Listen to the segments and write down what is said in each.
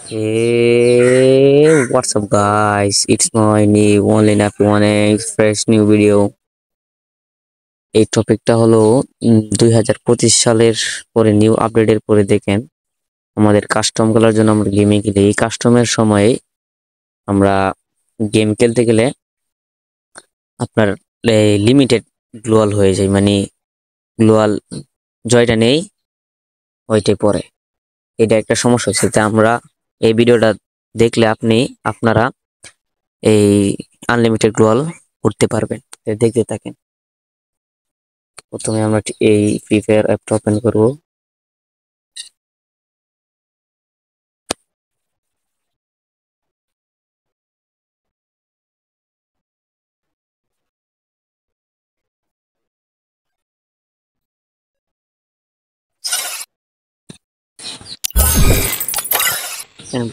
Hey, what's up, guys? It's my new only F1 fresh new video. এই টপিকটা হলো 2025 সালের পরে নিউ আপডেটের পরে দেখেন আমাদের কাস্টম খেলার জন্য আমরা গেমে গেলে এই কাস্টমের সময়ে আমরা গেম খেলতে গেলে আপনার লিমিটেড গ্লোয়াল হয়ে যায়, মানে গ্লোয়াল জয়টা নেই ওইটাই পরে। এটা একটা সমস্যা হচ্ছে, তা আমরা এই ভিডিওটা দেখলে আপনারা এই আনলিমিটেড গ্লোয়াল করতে পারবেন। দেখতে থাকেন। প্রথমে আমরা এই ফ্রি ফায়ার অ্যাপটা ওপেন করব।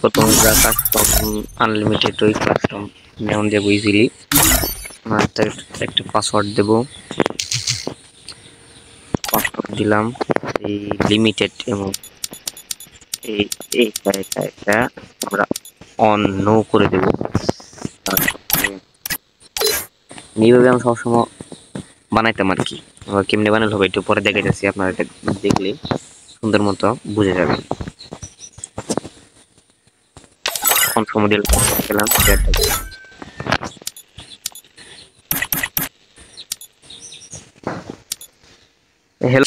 প্রথম আমরা কাস্টম আনলিমিটেড ওই কাস্টম নেওয়া দেবো ইজিলি। আমরা একটা পাসওয়ার্ড দেব, পাসওয়ার্ড দিলাম এই লিমিটেড এবং এই এটা আমরা অন নো করে দেব। এইভাবে আমি সবসময় বানাইতাম আর কি। আবার কেমনে বানালে হবে একটু পরে দেখে যাচ্ছি, আপনারা এটা দেখলে সুন্দর মতো বুঝে যাবেন। মডেল পেলাম হ্যালো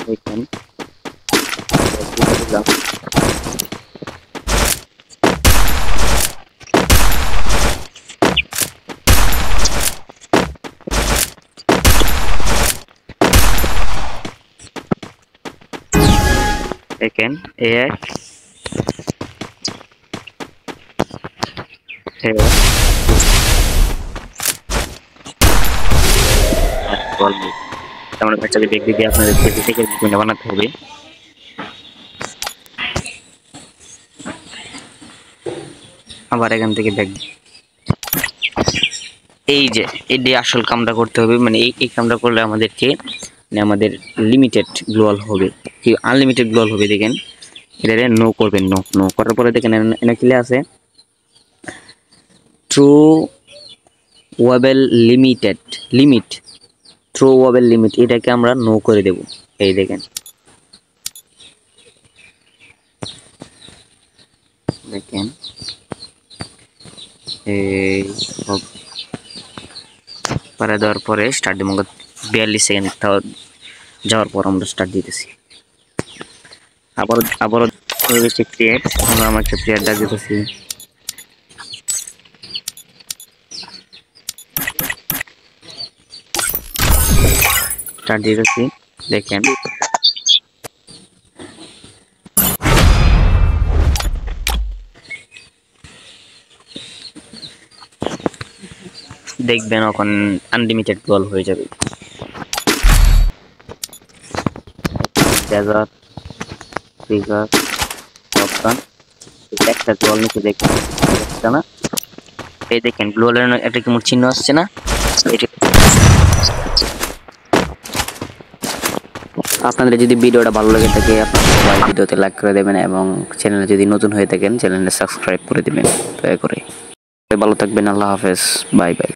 দেখেন দেখেন এআই আমরা বাচ্চাকে দেখতে দিয়ে আপনাদের থেকে বানাতে হবে। আবার এখান থেকে দেখ এই যে এটি আসল কামটা করতে হবে, মানে এই কামটা করলে আমাদেরকে মানে আমাদের লিমিটেড গ্লোয়াল হবে কি আনলিমিটেড গ্লোয়াল হবে। দেখেন এটা নো করবেন, নো নো করার পরে দেখেন এখানে কি আছে true Webel limited limit, through Webel limit, এটাকে আমরা নো করে দেব। এই দেখেন দেখেন এই সব পারে দেওয়ার পরে স্টার্ট দেবো 42 সেকেন্ড যাওয়ার পর আমরা স্টার্ট দিতেছি। আবারও ক্রিয়েট আমরা আমার একটা প্লেয়ার ডাক দিতেছি। স্টার্ট দিতেছি দেখেন দেখবেন এখন আনলিমিটেড গোল হয়ে যাবে। ডেজার্ট ফিগার অপশন একটা গোল নিচে দেখতে না, এই দেখেন গ্লোয়ালের একটা কি মোট চিহ্ন আসছে না। আপনাদের যদি ভিডিওটা ভালো লাগে থাকে আপনারা সবাই ভিডিওতে লাইক করে দেবেন এবং চ্যানেলে যদি নতুন হয়ে থাকেন চ্যানেলটা সাবস্ক্রাইব করে দেবেন দয়া করে। ভালো থাকবেন, আল্লাহ হাফেজ, বাই বাই।